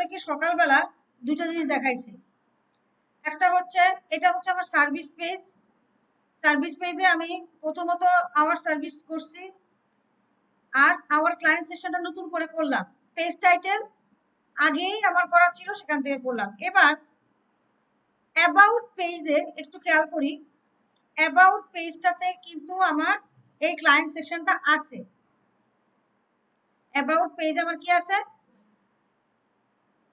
আপনাদেরকে সকালবেলা দুটো জিনিস দেখাইছি। একটা হচ্ছে এটা হচ্ছে আমার সার্ভিস পেজ। সার্ভিস পেজে আমি প্রথমত আওয়ার সার্ভিস করছি, আর আওয়ার ক্লায়েন্ট সেকশনটা নতুন করে করলাম। পেজ টাইটেল আগেই আমার করা ছিল, সেখান থেকে করলাম। এবার অ্যাবাউট পেজে একটু খেয়াল করি, অ্যাবাউট পেজটাতে কিন্তু আমার এই ক্লায়েন্ট সেকশনটা আছে। অ্যাবাউট পেজ আমার কি আছে?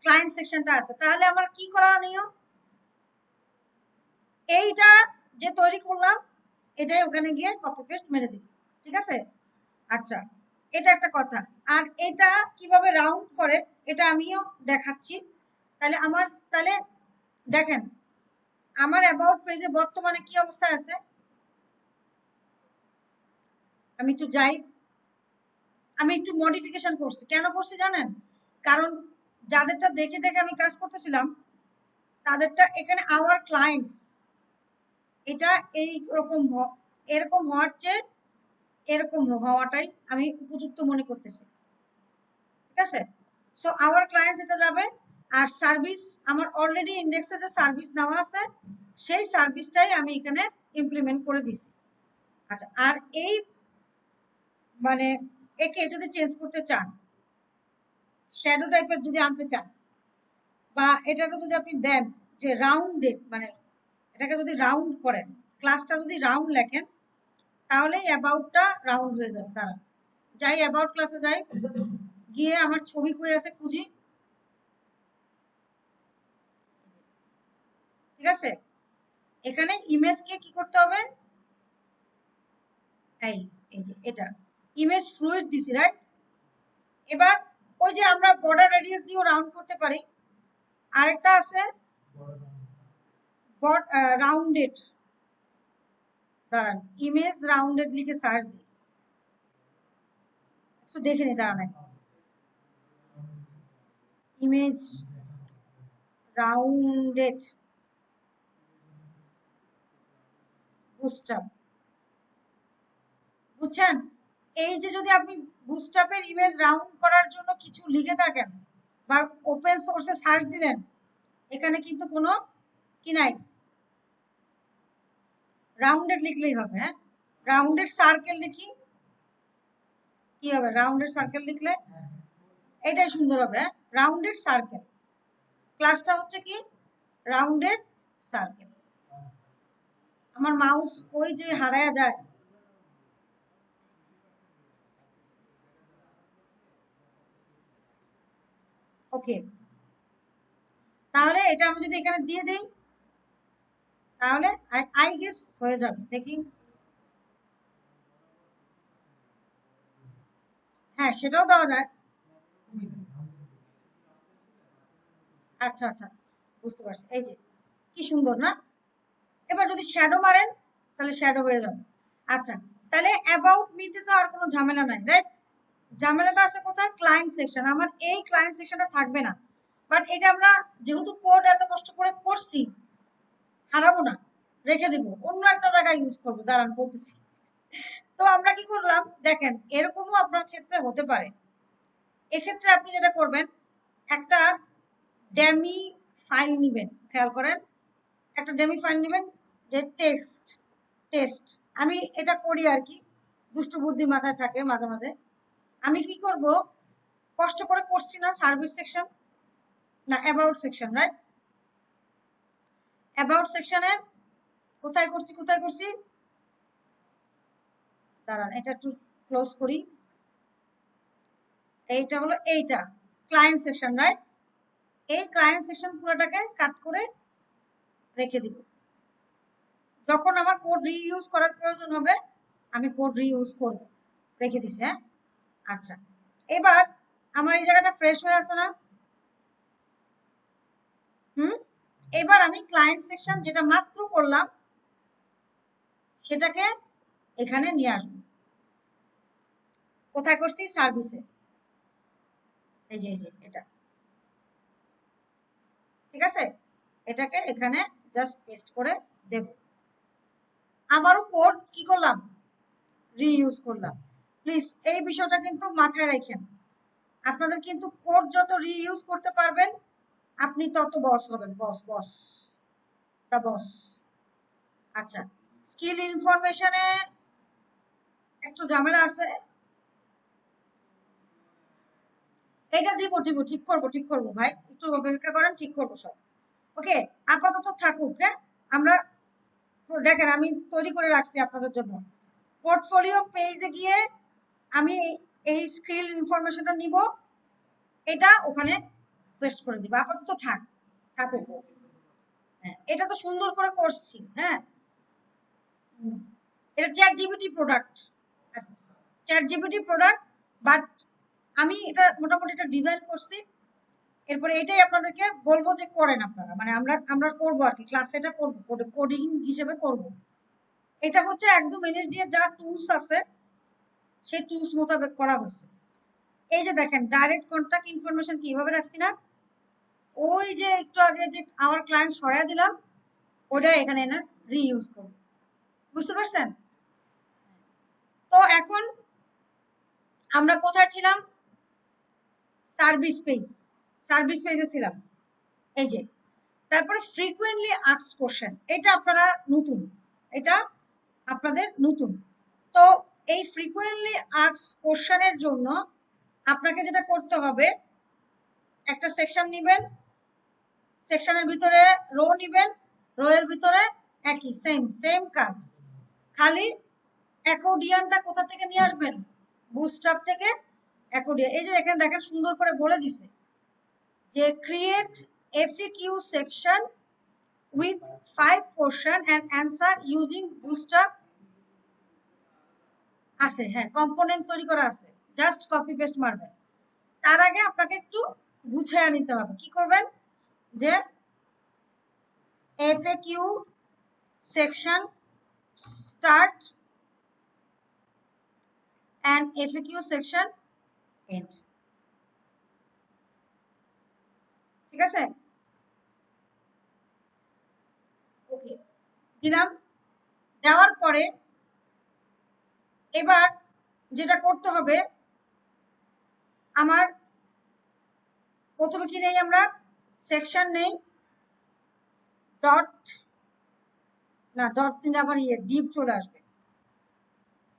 ক্লায়েন্ট সেকশনটা আছে। তাহলে আমার কি করা নিয়ম, এইটা যে তৈরি করলাম এটাই ওখানে গিয়ে কপি পেস্ট মেরে দিই, ঠিক আছে? আচ্ছা, এটা একটা কথা। আর এটা কিভাবে রাউন্ড করে এটা আমিও দেখাচ্ছি। তাহলে দেখেন আমার অ্যাবাউট পেজে বর্তমানে কি অবস্থায় আছে। আমি একটু যাই, আমি একটু মডিফিকেশন করছি। কেন করছি জানেন? কারণ যাদেরটা দেখে দেখে আমি কাজ করতেছিলাম তাদেরটা এখানে আওয়ার ক্লায়েন্টস, এটা এরকম হওয়ার চেয়ে এরকম হওয়াটাই আমি উপযুক্ত মনে করতেছি, ঠিক আছে? সো আওয়ার ক্লায়েন্টস এটা যাবে। আর সার্ভিস আমার অলরেডি ইন্ডেক্সে যে সার্ভিস নেওয়া আছে সেই সার্ভিসটাই আমি এখানে ইমপ্লিমেন্ট করে দিছি। আচ্ছা, আর এই মানে একে যদি চেঞ্জ করতে চান, শ্যাডো টাইপের যদি আনতে চান, বা এটাকে যদি আপনি দেন যে রাউন্ডেড, মানে এটাকে যদি রাউন্ড করেন, ক্লাসটা যদি রাউন্ড লেখেন, তাহলে অ্যাবাউটটা রাউন্ড হয়ে যাবে। তারা যাই অ্যাবাউট ক্লাসে যাই, গিয়ে আমার ছবি কই আছে খুঁজি, ঠিক আছে? এখানে ইমেজকে কি করতে হবে, এই যে এটা ইমেজ ফ্লুইড দিছি, রাইট? এবার ওই যে আমরা বর্ডার রেডিয়াস দিয়েও রাউন্ড করতে পারি। আরেকটা আছে রাউন্ডেড, দাঁড়ান ইমেজ রাউন্ডেড লিখে সার্চ দিই, তো দেখে নি, দাঁড়ান ইমেজ রাউন্ডেড বুস্টআপ, বুঝছেন? এই যে যদি আপনি বুস্টআপের ইমেজ রাউন্ড করার জন্য কিছু লিখে থাকেন বা ওপেন সোর্সে সার্চ দিলেন, এখানে কিন্তু কোনো কি নাই, রাউন্ডেড লিখলেই হবে। হ্যাঁ, রাউন্ডেড সার্কেল লিখি, কি হবে? রাউন্ডেড সার্কেল লিখলে এটাই সুন্দর হবে। রাউন্ডেড সার্কেল, ক্লাসটা হচ্ছে কি রাউন্ডেড সার্কেল। আমার মাউস ওই যে হারায়া যায়, ওকে। তাহলে এটা আমি যদি এখানে দিয়ে দিই তাহলে আই গেস হয়ে যাবে, দেখি। হ্যাঁ, সেটাও দেওয়া যায়। আচ্ছা আচ্ছা, বুঝতে পারছি। এই যে কি সুন্দর না? এবার যদি শ্যাডো মারেন তাহলে শ্যাডো হয়ে যাবে। আচ্ছা, তাহলে অ্যাবাউট মিতে তো আর কোনো ঝামেলা নাই, রাইট? ঝামেলাটা আছে কোথায়? Client section. আমার এই ক্লায়েন্ট সেকশনটা থাকবে না, বাট এটা আমরা যেহেতু কোড এত কষ্ট করে করছি, হারাবো না, রেখে দিব, অন্য একটা জায়গায় ইউজ করবো। দাঁড়ান বলতেছি। তো আমরা কি করলাম দেখেন, এরকমও আপনার ক্ষেত্রে হতে পারে। এক্ষেত্রে আপনি যেটা করবেন, একটা ডেমি ফাইল নিবেন, খেয়াল করেন, একটা ডেমি ফাইল নিবেন, যে টেক্সট টেস্ট। আমি এটা করি আর কি, দুষ্টু বুদ্ধি মাথায় থাকে মাঝে মাঝে। আমি কি করব, কষ্ট করে করছি না সার্ভিস সেকশন, না অ্যাবাউট সেকশন, রাইট? অ্যাবাউট সেকশনের কোথায় করছি, দাঁড়ান এটা একটু ক্লোজ করি। এইটা হলো এইটা ক্লায়েন্ট সেকশন, রাইট? এই ক্লায়েন্ট সেকশন পুরোটাকে কাট করে রেখে দিব। যখন আমার কোড রিইউজ করার প্রয়োজন হবে আমি কোড রিইউজ করব, রেখে দিছি। হ্যাঁ, আচ্ছা, এবার আমার এই জায়গাটা ফ্রেশ হয়ে আছে না? এবার আমি ক্লায়েন্ট সেকশন যেটা মাত্র করলাম সেটাকে এখানে নিয়ে আসবো। কোথায় করছি? সার্ভিসে। এই যে এটা, ঠিক আছে? এটাকে এখানে জাস্ট পেস্ট করে দেব। আবারও কোড কি করলাম? রিইউজ করলাম। প্লিজ এই বিষয়টা কিন্তু মাথায় রাখেন। আপনাদের কিন্তু কোড যত রিইউজ করতে পারবেন আপনি তত বস হবেন, বস বস দা বস। আচ্ছা, স্কিল ইনফরমেশনে একটু ঝামেলা আছে, এটা দিব দিব, ঠিক করবো ভাই, একটু অপেক্ষা করেন, ঠিক করবো সব। ওকে, আপাতত থাকুক। হ্যাঁ, আমরা দেখেন আমি তৈরি করে রাখছি আপনাদের জন্য। পোর্টফোলিও পেজে গিয়ে আমি এই স্কিল ইনফরমেশনটা নিব, এটা ওখানে পেস্ট করে দিব। আপাতত থাকুক। হ্যাঁ, এটা তো সুন্দর করে করছি। হ্যাঁ, এটা চ্যাট জিপিটি প্রোডাক্ট, বাট আমি এটা মোটামুটি এটা ডিজাইন করছি। এরপরে এটাই আপনাদেরকে বলবো যে করেন আপনারা, মানে আমরা করবো আর কি, ক্লাসে এটা করবো, কোডিং হিসেবে করব। এটা হচ্ছে একদম এনএসডি এর যা টুলস আছে সেই টুলস মোতাবেক করা হয়েছে। এই যে দেখেন ডাইরেক্ট কন্টাক্ট ইনফরমেশন কিভাবে রাখছি না, ওই যে একটু আগে যে আমার ক্লায়েন্ট সরাই দিলাম ওটা এখানে না রিইউজ করব। বুঝতে পারছেন? তো এখন আমরা কোথায় ছিলাম? সার্ভিস পেজে ছিলাম। এই যে তারপরে ফ্রিকুয়েন্টলি আস্কড কোশ্চেন, এটা আপনারা নতুন, এটা আপনাদের নতুন। তো এই ফ্রিকুয়েন্টলি আস্কড কোশ্চেনের জন্য আপনাকে যেটা করতে হবে, একটা সেকশন নেবেন, সেকশনের ভিতরে রো নেবেন, রো এর ভিতরে একই সেম কাজ, খালি অ্যাকর্ডিয়ানটা কোথা থেকে নিয়ে আসবেন? বুটস্ট্র্যাপ থেকে অ্যাকর্ডিয়ান। এই যে দেখেন সুন্দর করে বলে দিছে যে create FAQ section with 5 question and answer using bootstrap আছে। হ্যাঁ, কম্পোনেন্ট তৈরি করা আছে, জাস্ট কপি পেস্ট মারবেন। তার আগে আপনাকে একটু গুছিয়ে নিতে হবে। কি করবেন? যে FAQ section start and FAQ section end, ঠিক আছে? ওকে, দিলাম। দেওয়ার পরে এবার যেটা করতে হবে, আমার প্রথমে কি নেই, আমরা সেকশন নেই, ডট নিলে আবার ডিপ চলে আসবে।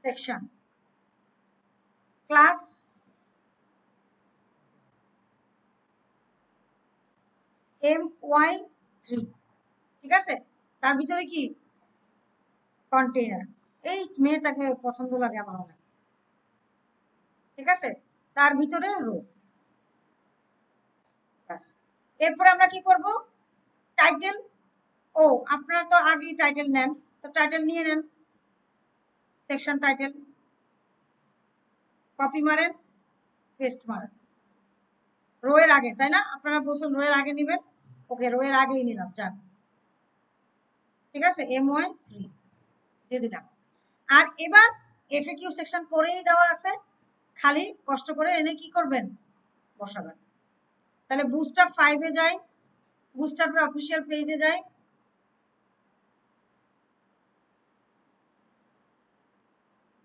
সেকশন ক্লাস my3, ঠিক আছে? তার ভিতরে কি কন্টেইনার, এই মেয়েটাকে পছন্দ লাগে আমার অনেক, ঠিক আছে? তার ভিতরে রো। এরপরে আমরা কি করব? টাইটেল। ও, আপনারা তো আগেই টাইটেল নেন, তো টাইটেল নিয়ে নেন, সেকশন টাইটেল কপি মারেন, পেস্ট মারেন রো এর আগে, তাই না? আপনারা বলছেন রো এর আগে নেবেন, ওকে, রো এর আগেই নিলাম, যান, ঠিক আছে? my3 দিয়ে দিলাম। আর এবার এফএকিউ সেকশন পরেই দেওয়া আছে, খালি কষ্ট করে এনে কি করবেন? বসাবেন। তাহলে বুটস্ট্র্যাপ 5 এ যাই, বুটস্ট্র্যাপের অফিসিয়াল পেজে যাই,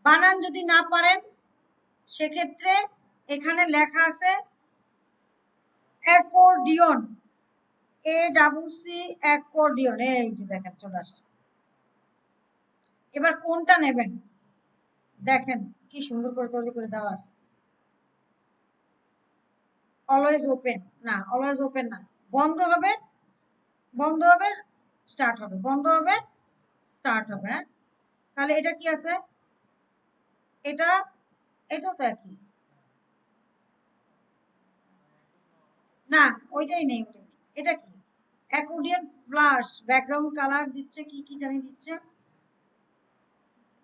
বানান যদি না পারেন সেক্ষেত্রে এখানে লেখা আছে অ্যাকর্ডিয়ন, ACC অ্যাকর্ডিয়ন, এই যে দেখেন চলে আসছে। এবার কোনটা নেবেন? দেখেন কি সুন্দর করে তৈরি করে দেওয়া আছে। অলওয়েজ ওপেন না, অলওয়েজ ওপেন না, বন্ধ হবে স্টার্ট হবে, বন্ধ হবে স্টার্ট হবে। হ্যাঁ, তাহলে এটা কি আছে? এটাও তো একই না, ওইটাই নেই। এটা কি? অ্যাকর্ডিয়ন ফ্লাশ, ব্যাকগ্রাউন্ড কালার দিচ্ছে, কি জানি দিচ্ছে,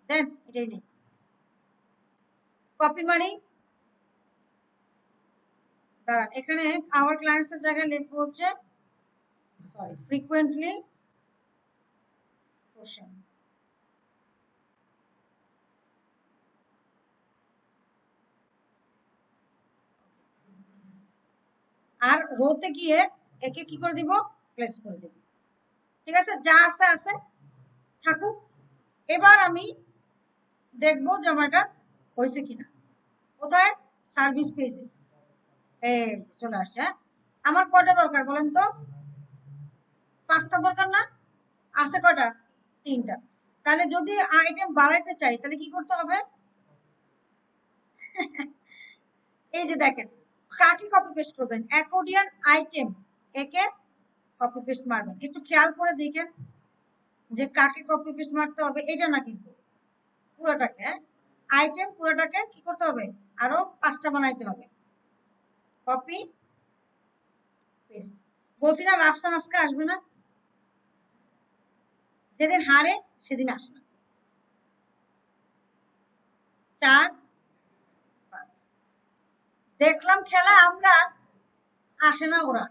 দেন এটাই নেই। কপি মারি, দাঁড়ান, এখানে আওয়ার ক্লায়েন্টস এর জায়গায় লিখবো হচ্ছে ফ্রিকুয়েন্টলি কোশ্চেন। আর রোতে গিয়ে একে কি করে দিব? প্লেস করে দিব, ঠিক আছে? যা আছে থাকুক। এবার আমি দেখবো যে আমার এটা হয়েছে কিনা। কোথায়? সার্ভিস পেজে। এই চলে আসছে। আমার কয়টা দরকার বলেন তো? 5টা দরকার না? আছে কয়টা? 3টা। তাহলে যদি আইটেম বাড়াইতে চাই তাহলে কি করতে হবে? এই যে দেখেন, কাকে কপি পেস্ট করবেন? অ্যাকর্ডিয়ান আইটেম, একে কপি পেস্ট মারবেন। একটু খেয়াল করে দেখেন যে কাকে কপি পেস্ট মারতে হবে, এটা না কিন্তু পুরোটাকে, আইটেম পুরোটাকে কি করতে হবে? আরো 5টা বানাইতে হবে। Copy paste. বলছি না রাফসান আজকে আসবে না, যেদিন হারে সেদিন আসে না। 4 5 দেখলাম খেলা আমরা, আসে না ওরা,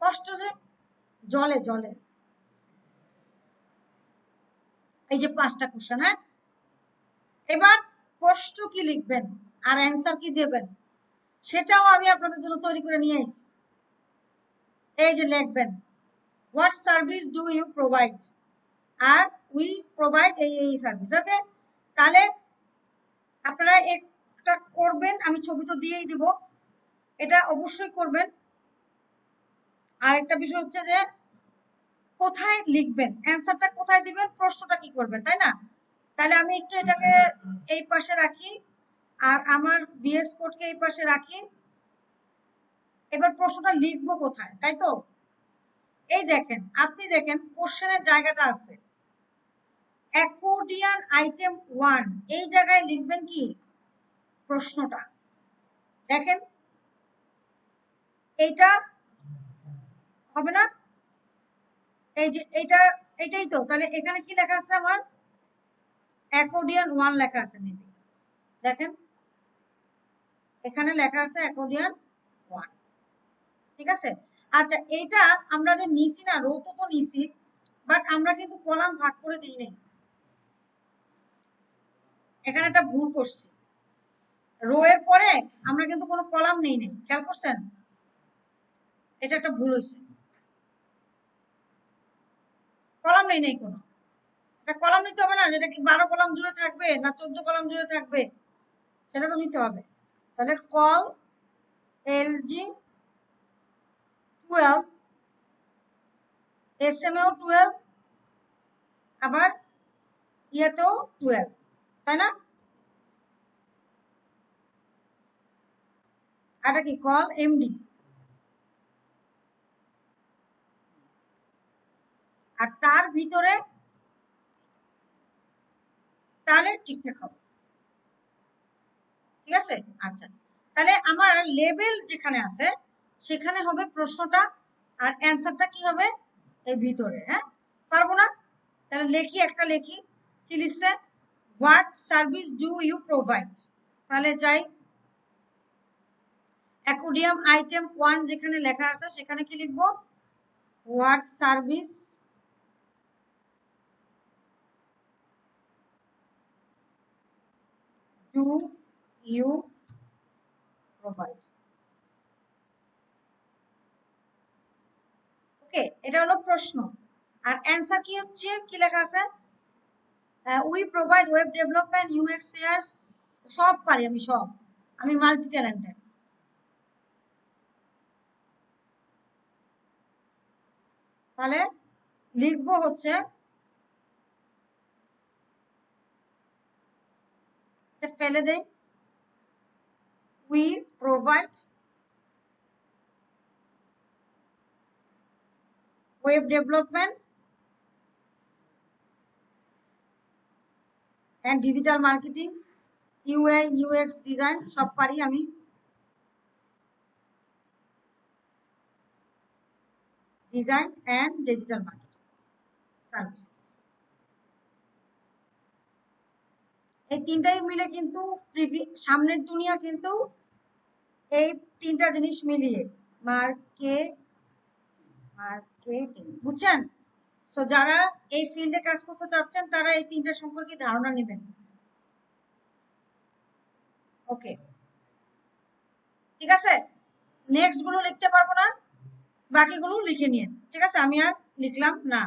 কষ্ট যে জলে জলে। এই যে 5টা কোশ্চেন। হ্যাঁ, এবার প্রশ্ন কি লিখবেন আর অ্যান্সার কি দেবেন সেটাও আমি আপনাদের জন্য তৈরি করে নিয়ে এসেছি। এই যে লিখবেন what service do you provide, আর উই প্রোভাইড এই সার্ভিস। ওকে, তাহলে আপনারা একটা করবেন, আমি ছবি তো দিয়েই দিব, এটা অবশ্যই করবেন। আর একটা বিষয় হচ্ছে যে কোথায় লিখবেন, অ্যান্সারটা কোথায় দিবেন, প্রশ্নটা কি করবেন, তাই না? তাহলে আমি একটু এটাকে এই পাশে রাখি আর আমার ভিএস কোডকে এই পাশে রাখি। এবার প্রশ্নটা লিখবো কোথায়, তাই তো? এই দেখেন, আপনি দেখেন কোশ্চেনের জায়গাটা আছে অ্যাকর্ডিয়ান আইটেম 1, এই জায়গায় লিখবেন কি প্রশ্নটা। দেখেন এইটা হবে না, এই যে এটাই তো। তাহলে এখানে কি লেখা আছে আমার? অ্যাকর্ডিয়ান 1 লেখা আছে মেবি। দেখেন এখানে লেখা আছে অ্যাকর্ডিয়ান 1, ঠিক আছে? আচ্ছা, এইটা আমরা যে নিছি না, রো তো নিছি, বাট আমরা কিন্তু কলাম ভাগ করে দিই নাই। এখানে একটা ভুল করছি, রো এর পরে আমরা কিন্তু কোনো কলাম নেই নাই, খেয়াল করছেন? এটা একটা ভুল হয়েছে, কলাম নেই নাই কোনো। এটা কলাম নিতে হবে না, যেটা কি 12 কলাম জুড়ে থাকবে না 14 কলাম জুড়ে থাকবে, সেটা তো নিতে হবে। তাহলে কল এলজি 12, এসএমএও 12, আবার ইয়েতেও 12, তাই না? এটা কি কল এমডি, আর তার ভিতরে, তাহলে ঠিকঠাক হবে, ঠিক আছে? আচ্ছা, তাহলে আমার লেবেল যেখানে আছে সেখানে হবে প্রশ্নটা, আর অ্যান্সারটা কি হবে এই ভিতরে। হ্যাঁ, পারবো না? তাহলে লেখি, একটা লেখি, কি লিখছে? What service do you provide. তাহলে যাই অ্যাকোডিয়াম আইটেম 1 যেখানে লেখা আছে সেখানে কি লিখবো? What service do you provide. Okay, এটা হলো প্রশ্ন। আর অ্যান্সার কি হচ্ছে, কি লেখা আছে? We provide web development, UX AR, সব পারি আমি, সব, আমি মাল্টি ট্যালেন্টেড। তাহলে লিখবো হচ্ছে, ফেলে দেই, we provide web development and digital marketing, UI UX design, সব পারি আমি। Design and digital marketing services, এই তিনটাই মিলে কিন্তু সামনের দুনিয়া কিন্তু এই 3টা জিনিস মিলিয়ে মার্কেটিং, বুঝছেন? সো যারা এই ফিল্ডে কাজ করতে চাচ্ছেন তারা এই 3টা সম্পর্কে ধারণা নেবেন। ওকে, ঠিক আছে? নেক্সট গুলো লিখতে পারবো না, বাকিগুলো লিখে নিন, ঠিক আছে? আমি আর লিখলাম না।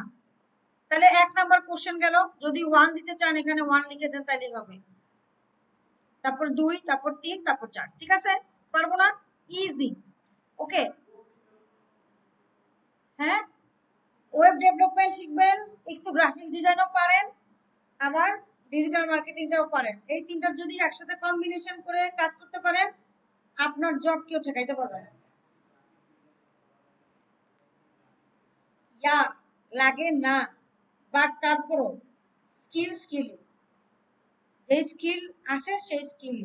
তাহলে 1 নাম্বার কোশ্চেন গেল, যদি 1 দিতে চান এখানে 1 লিখে দেন তাহলেই হবে, তারপর 2, তারপর 3, তারপর 4, ঠিক আছে? পারবো না? ইজি। ওকে, হ্যাঁ, ওয়েব ডেভেলপমেন্ট শিখবেন, একটু গ্রাফিক্স ডিজাইনও পারেন, আবার ডিজিটাল মার্কেটিংটাও পারেন। এই তিনটার যদি একসাথে কম্বিনেশন করে কাজ করতে পারেন, আপনার জব কেউ ঠেকাইতে পারবে না। ইয়া লাগে না, বাট তারপরও স্কিল এই স্কিল আছে সেই স্কিল,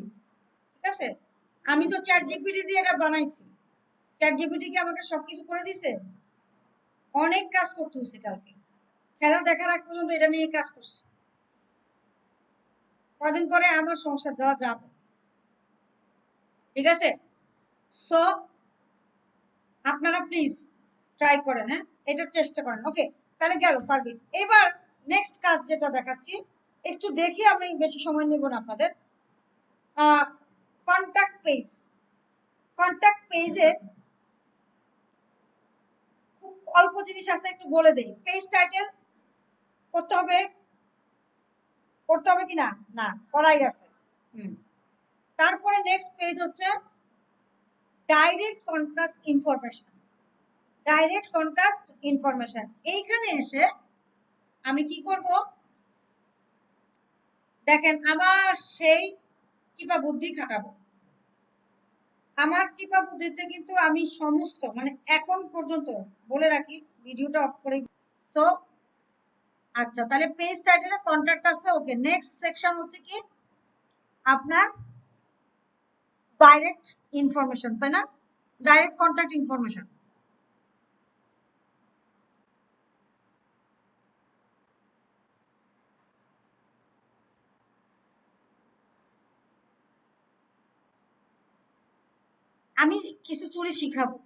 ঠিক আছে। আমি তো চ্যাট জিপিটি দিয়ে এটা বানাইছি, চ্যাট জিপিটি কি আমাকে সবকিছু করে দিছে? অনেক কাজ করতে হচ্ছে কালকে, খেলা দেখার আগ পর্যন্ত এটা নিয়ে কাজ করছি। কদিন পরে আমার সংসার যাওয়া যাবে, ঠিক আছে। সো আপনারা প্লিজ ট্রাই করেন, হ্যাঁ, এটা চেষ্টা করেন। ওকে, তাহলে গেল সার্ভিস। এবার নেক্সট কাজ যেটা দেখাচ্ছি, একটু দেখে আমি বেশি সময় নেব না আপনাদের। কন্ট্যাক্ট পেজ, কন্ট্যাক্ট পেজে খুব অল্প জিনিস আছে, একটু বলে দেই। পেজ টাইটেল করতে হবে, করতে হবে কি না? না, করাই আছে। তারপরে নেক্সট পেজ হচ্ছে direct contact information. Direct contact information, এইখানে এসে আমি কি করব দেখেন, আবার সেই চিপা বুদ্ধি খাটাবো। আমার চিপা বুদ্ধিতে কিন্তু আমি সমস্ত, মানে এখন পর্যন্ত বলে রাখি, ভিডিওটা অফ করে। সো আচ্ছা, তাহলে পেজ টাইটেলে কন্ট্যাক্ট আছে। ওকে, নেক্সট সেকশন হচ্ছে কি আপনার ডাইরেক্ট ইনফরমেশন, তাই না? Direct contact information. আমি কিছু চুরি শিখাবো,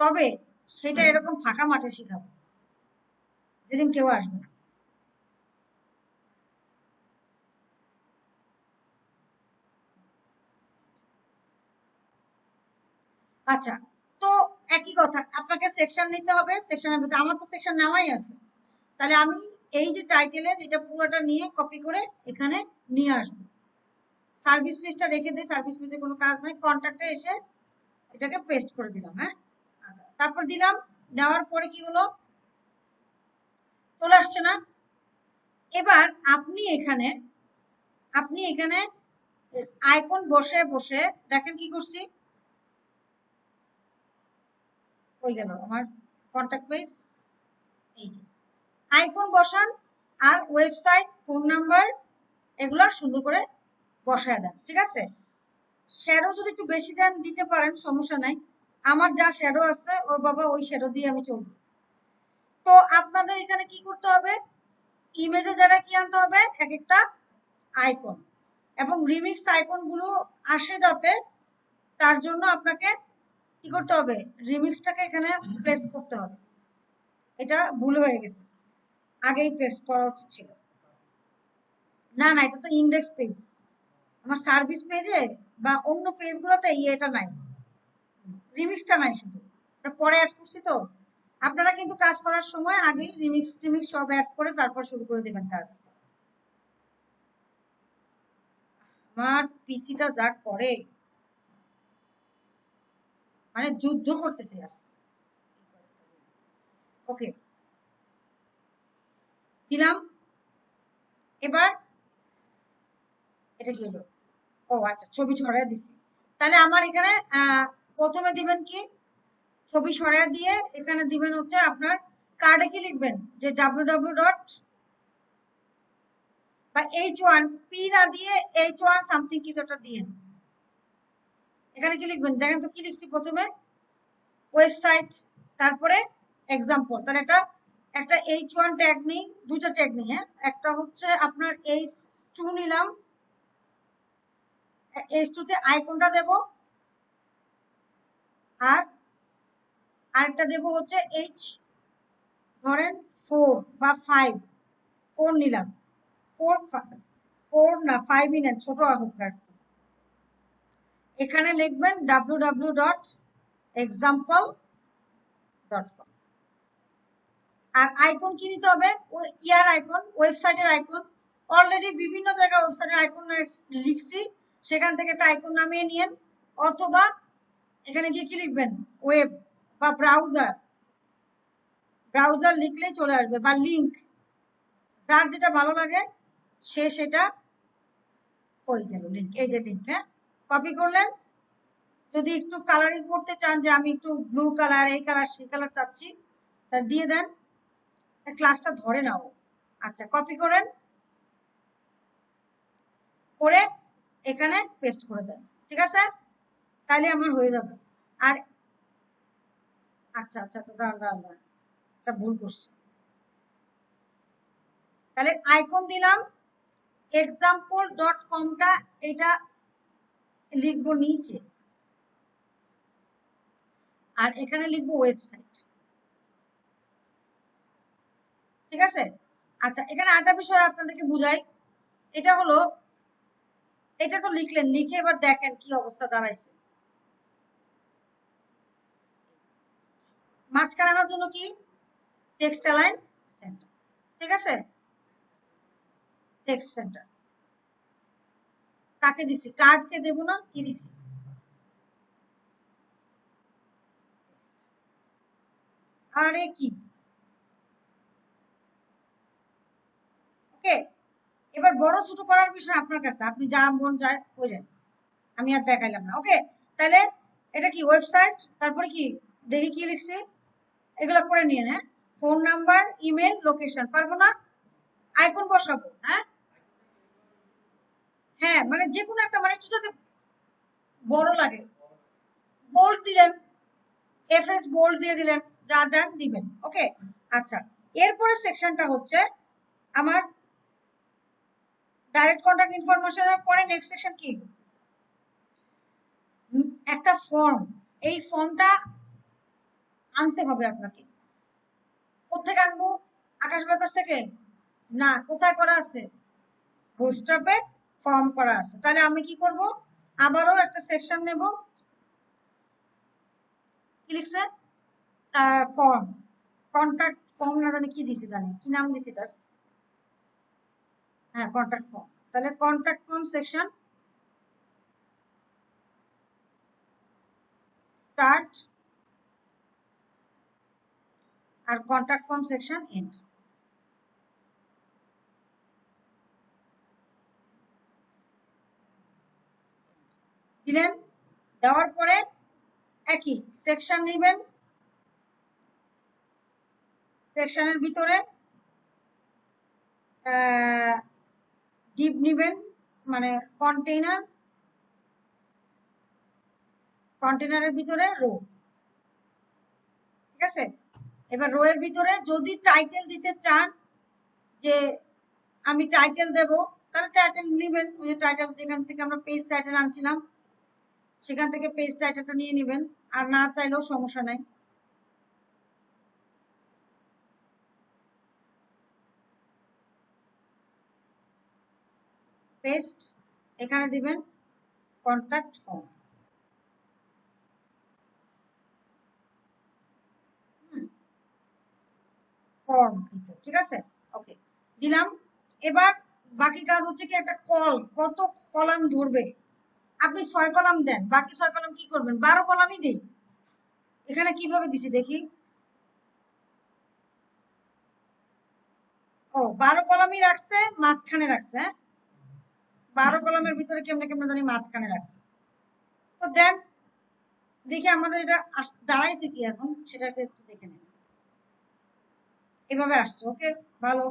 তবে সেটা এরকম ফাঁকা মাঠে শিখাবো, যেদিন কেউ আসবে না। আচ্ছা, তো একই কথা, আপনাকে সেকশন নিতে হবে। সেকশনের ভিতরে আমার তো সেকশন নেওয়াই আছে, তাহলে আমি এই যে টাইটেলের এটা পুরোটা নিয়ে কপি করে এখানে নিয়ে আসবো। সার্ভিস পেজটা রেখে দিই, সার্ভিস পেজে কোনো কাজ নাই, কন্ট্যাক্টে এসে এটাকে পেস্ট করে দিলাম। হ্যাঁ, আচ্ছা, তারপর দিলাম, দেওয়ার পরে কি হলো, চলে আসছে না? এবার আপনি এখানে আইকন বসে বসে দেখেন কি করছি, হয়ে গেল আমার কন্ট্যাক্ট পেজ। এই যে আইকন বসান, আর ওয়েবসাইট, ফোন নাম্বার এগুলো সুন্দর করে বসায় দেন, ঠিক আছে। শ্যাডো যদি একটু বেশি দেন দিতে পারেন, সমস্যা নাই। আমার যা শ্যাডো আছে ও বাবা, ওই শ্যাডো দিয়ে আমি চলবো। তো আপনাদের এখানে কি করতে হবে, ইমেজে জায়গায় কি আনতে হবে, এক একটা আইকন, এবং রিমিক্স আইকন গুলো আসে যাতে, তার জন্য আপনাকে কি করতে হবে, রিমিক্সটাকে এখানে প্লেস করতে হবে। এটা ভুল হয়ে গেছে, আগেই প্লেস করা উচিত ছিল। না না, এটা তো ইন্ডেক্স পেজ, আমার সার্ভিস পেজে বা অন্য পেজগুলোতে এটা নাই, রিমিক্সটা নাই, শুধু এটা পরে অ্যাড করছি। তো আপনারা কিন্তু কাজ করার সময় আগেই রিমিক্স টিমিক্স সব অ্যাড করে তারপর শুরু করে দেবেন কাজ। আমার পিসিটা যা করে, মানে যুদ্ধ করতেছে আজকে। ওকে, দিলাম। এবার এটা কি হলো, ও আচ্ছা, ছবি ছড়াই দিছি। তাহলে আমার এখানে প্রথমে দিবেন কি, ছবি সরাই দিয়ে এখানে দিবেন হচ্ছে আপনার কার্ডে কি লিখবেন, যে www ডট বা h1 পি না দিয়ে h1 সামথিং কিছু একটা দিয়ে এখানে কি লিখবেন, দেখেন তো কি লিখছি প্রথমে, ওয়েবসাইট, তারপরে এক্সাম্পল। তাহলে একটা h1 ট্যাগ নিই, দুটো ট্যাগ নিই। হ্যাঁ, একটা হচ্ছে আপনার h2 নিলাম, h2 তে আইকনটা দেব, আর আরেকটা দেব হচ্ছে ধরেন 4 বা 5, 4 নিলাম, 4 না 5 নেন, ছোট হোক আর কি। এখানে লিখবেন www.example.com। আর আইকন কি নিতে হবে, ওই ইয়ার আইকন, ওয়েবসাইটের আইকন। অলরেডি বিভিন্ন জায়গায় ওয়েবসাইটের আইকন লিখছি, সেখান থেকে একটা আইকন নামিয়ে নিয়েন, অথবা এখানে গিয়ে কি লিখবেন, ওয়েব বা ব্রাউজার, ব্রাউজার লিখলেই চলে আসবে, বা লিংক, যার যেটা ভালো লাগে সে সেটা, ওই গেল লিংক, এই যে লিংক, হ্যাঁ কপি করলেন। যদি একটু কালারিং করতে চান যে আমি একটু ব্লু কালার, এই কালার, সেই কালার চাচ্ছি, তা দিয়ে দেন, ক্লাসটা ধরে নাও। আচ্ছা, কপি করেন, করে এখানে পেস্ট করে দেন, ঠিক আছে, তাহলে আমার হয়ে যাবে। আর আচ্ছা আচ্ছা আচ্ছা, দাঁড়ান দাঁড়ান দাঁড়ান, একটা ভুল করছি। তাহলে আইকন দিলাম, example.com-টা এটা লিখবো নিচে, আর এখানে লিখবো ওয়েবসাইট, ঠিক আছে। আচ্ছা, এখানে আরেকটা বিষয় আপনাদেরকে বুঝাই, এটা হলো, এটা তো লিখলেন, লিখে এবার দেখেন কি অবস্থা দাঁড়াইছে। মাঝখানে আনার জন্য কি, টেক্সট অ্যালাইন সেন্টার, ঠিক আছে, টেক্সট সেন্টার কাকে দিছি, কার্ডকে দেব না, কি দিছি, আরে কি, ওকে। এবার বড় ছোট করার বিষয় আপনার কাছে, আপনি যা মন যায় করেন, আমি আর দেখাইলাম না, ওকে। তাহলে এটা কি ওয়েবসাইট, তারপরে কি দেখি কি লিখছি, এগুলো করে নিয়ে, হ্যাঁ, ফোন নাম্বার, ইমেল, লোকেশন, পারবো না, আইকন বসাবো, হ্যাঁ হ্যাঁ, মানে যে কোনো একটা, মানে একটু যাতে বড় লাগে, বোল্ড দিলেন, এফএস বোল্ড দিয়ে দিলেন, যা দেন দিবেন, ওকে। আচ্ছা, এরপরে সেকশনটা হচ্ছে আমার ডাইরেক্ট কন্টাক্ট ইনফরমেশনের পরে নেক্সট সেকশন কি, একটা ফর্ম, এই ফর্মটা আনতে হবে আপনাকে। কোথেকে আনবো, আকাশ বাতাস থেকে না, কোথায় করা আছে, বুস্টআপে ফর্ম করা আছে। তাহলে আমি কি করব, আবারও একটা সেকশন নেব, কি লিখছে, ফর্ম, কন্টাক্ট ফর্ম, না জানি কি দিছি, জানি কি নাম দিছি এটার, হ্যাঁ কন্টাক্ট ফর্ম। তাহলে কন্টাক্ট ফর্ম সেকশন স্টার্ট, আর কন্টাক্ট ফর্ম সেকশন এন্ড। দিলেন, দেওয়ার পরে একই সেকশন নেবেন, সেকশনের ভিতরে ডিপ নেবেন, মানে কন্টেইনার, কন্টেইনারের ভিতরে রো, ঠিক আছে। এবার রো এর ভিতরে যদি টাইটেল দিতে চান যে আমি টাইটেল দেব, তাহলে টাইটেল নেবেন, ওই যে টাইটেল যেখান থেকে আমরা পেজ টাইটেল আনছিলাম সেখান থেকে পেজ টাইটেলটা নিয়ে নেবেন, আর না চাইলেও সমস্যা নাই। পেস্ট, এখানে দিবেন কন্টাক্ট ফর্ম, ফর্ম কিন্তু, ঠিক আছে, ওকে দিলাম। এবার বাকি কাজ হচ্ছে কি, একটা কল, কত কলাম ধরবে, আপনি 6 কলাম দেন, বাকি 6 কলাম কি করবেন, 12 কলামই দিই। এখানে কিভাবে দিছি দেখি, ও 12 কলামই রাখছে, মাঝখানে রাখছে, হ্যাঁ 12 কলামের ভিতরে কেমনে কেমনে জানি মাঝখানে রাখছে। তো দেন দেখি আমাদের এটা দাঁড়াইছে কি এখন, সেটাকে একটু দেখে নেন, এভাবে আসছে, ওকে ভালো।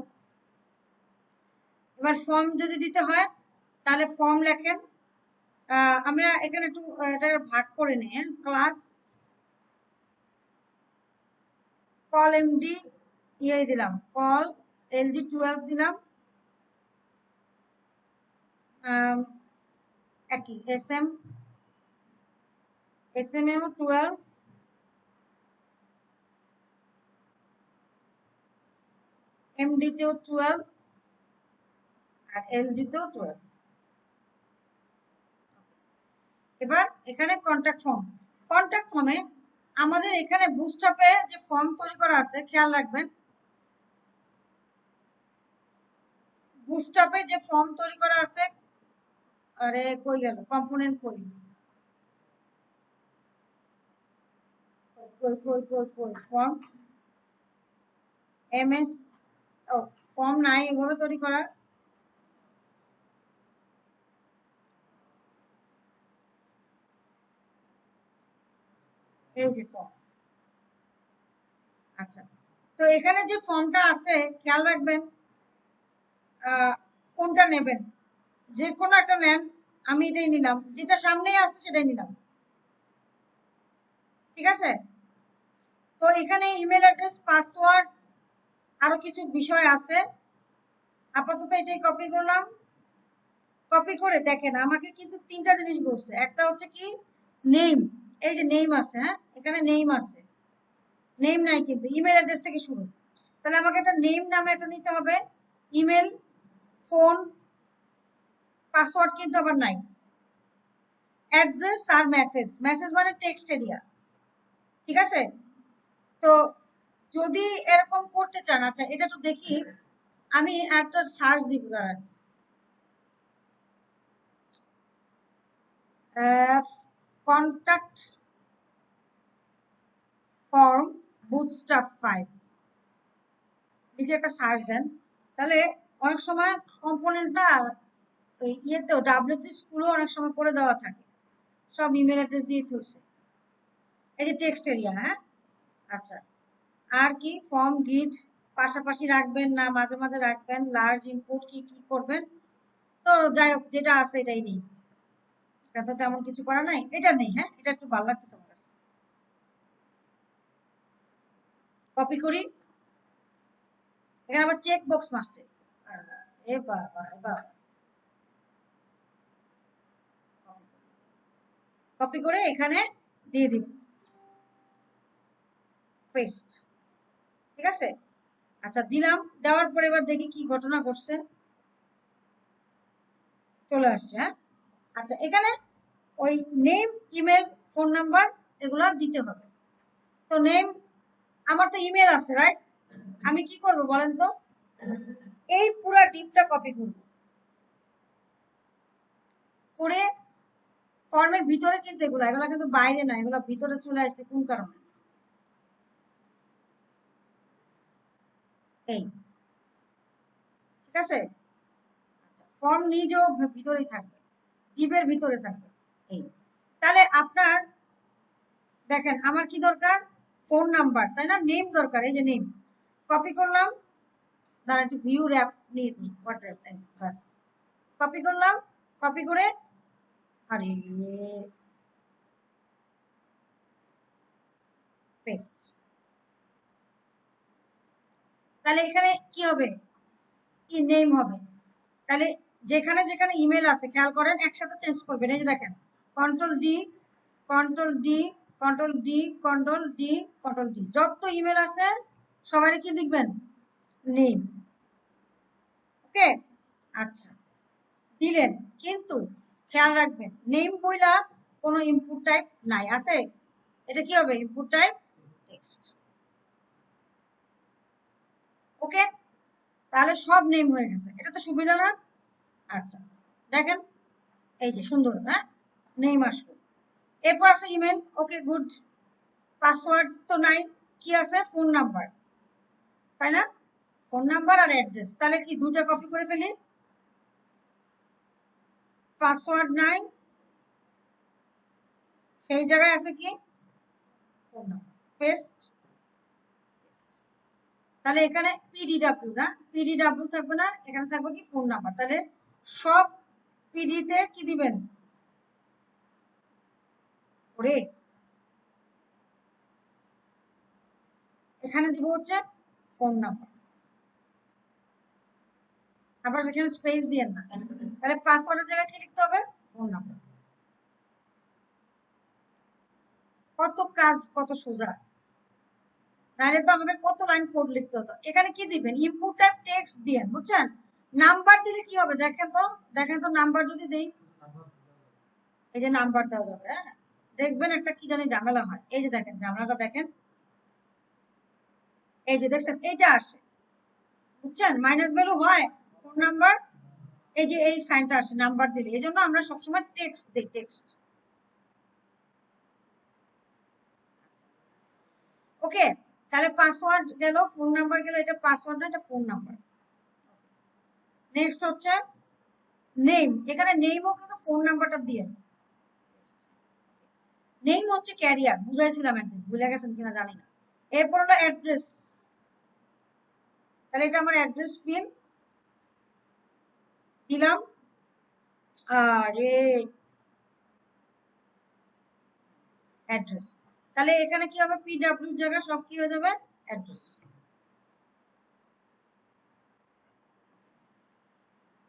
এবার ফর্ম যদি দিতে হয় তাহলে ফর্ম লেখেন, আমরা এখানে একটু এটা ভাগ করে নিই, ক্লাস কল এমডি ইয়ে দিলাম, কল LG12 দিলাম, একই SMও 12, এমডিতেও 12, আর LGতেও 12। এবার এখানে কন্টাক্ট ফর্ম, কন্টাক্ট ফর্মে আমাদের এখানে বুস্টআপে যে ফর্ম তৈরি করা আছে, খেয়াল রাখবেন, বুস্টআপে যে ফর্ম তৈরি করা আছে, আরে কই গেল কম্পোনেন্ট, কই কই ফর্ম এমএস, ও ফর্ম নাই এভাবে তৈরি করা। এই যে ফর্ম। আচ্ছা, তো এখানে যে ফর্মটা আছে খেয়াল রাখবেন কোনটা নেবেন, যে কোনো একটা নেন। আমি এটাই নিলাম, যেটা সামনেই আছে সেটাই নিলাম, ঠিক আছে। তো এখানে ইমেল অ্যাড্রেস, পাসওয়ার্ড, আরো কিছু বিষয় আছে। আপাতত এটাই কপি করলাম। কপি করে দেখেন আমাকে কিন্তু তিনটা জিনিস বলছে। একটা হচ্ছে কি নেম, এই যে নেম আছে, হ্যাঁ এখানে নেম আছে, নেম নাই কিন্তু ইমেল অ্যাড্রেস থেকে শুরু। তাহলে আমাকে একটা নেম নামে একটা নিতে হবে, ইমেল, ফোন, পাসওয়ার্ড কিন্তু আবার নাই, অ্যাড্রেস আর মেসেজ। মেসেজ মানে টেক্সট এরিয়া, ঠিক আছে। তো যদি এরকম করতে চান, আচ্ছা এটা তো দেখি, আমি একটা সার্চ দিব, দাঁড়ান। কন্টাক্ট ফর্ম বুটস্ট্র্যাপ 5 লিখে একটা সার্চ দেন, তাহলে অনেক সময় কম্পোনেন্টটা ওই ইয়েতেও ডাব্লিউসি স্কুলেও অনেক সময় করে দেওয়া থাকে, সব ইমেল অ্যাড্রেস দিয়ে চলছে। এই যে টেক্সট এরিয়া, হ্যাঁ আচ্ছা। আর কি ফর্ম গ্রিড পাশাপাশি রাখবেন না মাঝে মাঝে রাখবেন, লার্জ ইনপুট কি কি করবেন, তো যাই হোক যেটা আছে এটাই নেই, এটা তো তেমন কিছু করা নাই, এটা নেই। হ্যাঁ এটা একটু ভালো লাগতেছে আমার কাছে, কপি করি। এখানে আবার চেক বক্স মারছে, এ বাবা এ বাবা। কপি করে এখানে দিয়ে দিব, পেস্ট, ঠিক আছে। আচ্ছা দিলাম, দেওয়ার পরে এবার দেখি কি ঘটনা ঘটছে, চলে আসছে। হ্যাঁ আচ্ছা, এখানে ওই নেম, ইমেল, ফোন নাম্বার এগুলা দিতে হবে। তো নেম, আমার তো ইমেল আছে রাইট, আমি কি করব বলেন তো, এই পুরা ডিপটা কপি করব, করে ফর্মের ভিতরে কিন্তু এগুলা এগুলা কিন্তু বাইরে না, এগুলা ভিতরে চলে আসছে কোন কারণে, এই, ঠিক আছে। আচ্ছা ফর্ম নিজেও ভিতরেই থাকবে, ডিপের ভিতরে থাকবে, এই। তাহলে আপনার দেখেন আমার কি দরকার, ফোন নাম্বার, তাই না, নেম দরকার, এই যে নেম কপি করলাম, দাঁড়া একটু ভিউ র্যাপ নিয়ে দিই, হোয়াটসঅ্যাপ, বাস কপি করলাম। কপি করে, আরে পেস্ট। তাহলে এখানে কি হবে, কি নেম হবে। তাহলে যেখানে যেখানে ইমেল আছে খেয়াল করেন, একসাথে চেঞ্জ করবেন। এই যে দেখেন, control D, control D, control D, control D, control D, যত ইমেল আছে সবাই কি লিখবেন, নেম। ওকে আচ্ছা দিলেন, কিন্তু খেয়াল রাখবেন নেম বইলা কোনো ইনপুট টাইপ নাই, আছে, এটা কি হবে ইনপুট টাইপ টেক্সট। ওকে, তাহলে সব নেম হয়ে গেছে, এটা তো সুবিধা না। আচ্ছা দেখেন, এই যে সুন্দর, হ্যাঁ নেম আসলো। এরপর আছে ইমেল, ওকে গুড। পাসওয়ার্ড তো নাই, কি আছে ফোন নাম্বার, তাই না, ফোন নাম্বার আর অ্যাড্রেস, তাহলে কি দুটা কপি করে ফেলি, পাসওয়ার্ড নাই, সেই জায়গায় আছে কি ফোন নাম্বার, পেস্ট। তাহলে এখানে পিডিডাব্লিউ না, পিডিডাব্লিউ থাকবে না, এখানে থাকবে কি ফোন নাম্বার। তাহলে সব পিডিতে কি দিবেন, ওরে এখানে দিব হচ্ছে ফোন নাম্বার, আবার সেখানে স্পেস দিয়েন না। তাহলে পাসওয়ার্ডের জায়গায় কি লিখতে হবে, ফোন নাম্বার। কত কাজ, কত সোজা, নাহলে তো আমাকে কত লাইন কোড লিখতে হতো। এখানে কি দিবেন, ইনপুট টাইপ টেক্সট দিয়েন, বুঝছেন। নাম্বার দিলে কি হবে দেখেন তো, দেখেন তো নাম্বার যদি দেই, এই যে নাম্বার দেওয়া যাবে, হ্যাঁ দেখবেন একটা কি জানি ঝামেলা হয়, এই যে দেখেন ঝামেলাটা দেখেন, এই যে দেখছেন এইটা আসে, বুঝছেন, মাইনাস ভ্যালু হয় ফোন নাম্বার, এই যে এই সাইনটা আসে নাম্বার দিলে, এই জন্য আমরা সবসময় টেক্সট দিই, টেক্সট। ওকে, তাহলে পাসওয়ার্ড গেল, ফোন নাম্বার গেল, এটা পাসওয়ার্ড না, এটা ফোন নাম্বার। নেক্সট হচ্ছে নেম, এখানে নেমও কিন্তু ফোন নাম্বারটা দিয়ে, নেম হচ্ছে ক্যারিয়ার, বুঝাইছিলাম একদিন, ভুলে গেছেন কিনা জানি না। এরপর হলো অ্যাড্রেস, তাহলে এটা আমার অ্যাড্রেস ফিল দিলাম। আরে অ্যাড্রেস, তাহলে এখানে কি হবে, পিডব্লিউ জায়গা সব কি হয়ে যাবে, অ্যাড্রেস।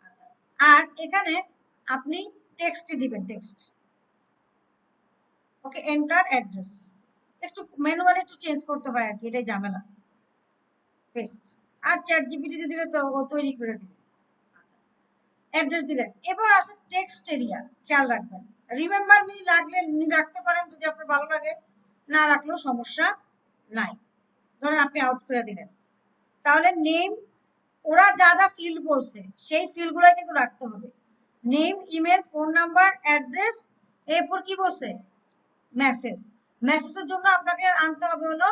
আচ্ছা, আর এখানে আপনি টেক্সট দিবেন, টেক্সট। ওকে, এন্টার অ্যাড্রেস, একটু ম্যানুয়ালি একটু চেঞ্জ করতে হয় আর কি, এটাই ঝামেলা। পেস্ট, আর চ্যাট জিপিটিতে দিলে তো ও তৈরি করে দিবে। আচ্ছা, অ্যাড্রেস দিলেন, এবার আছে টেক্সট এরিয়া, খেয়াল রাখবেন। রিমেম্বার মি লাগলে রাখতে পারেন যদি আপনার ভালো লাগে, না রাখলেও সমস্যা নাই। ধরেন আপনি আউট করে দিলেন, তাহলে নেম, ওরা যা যা ফিল্ড বলছে সেই ফিল্ডগুলোই কিন্তু রাখতে হবে। Name, email, phone number, address, এরপর কি বলছে, মেসেজ। মেসেজের জন্য আপনাকে আনতে হবে হলো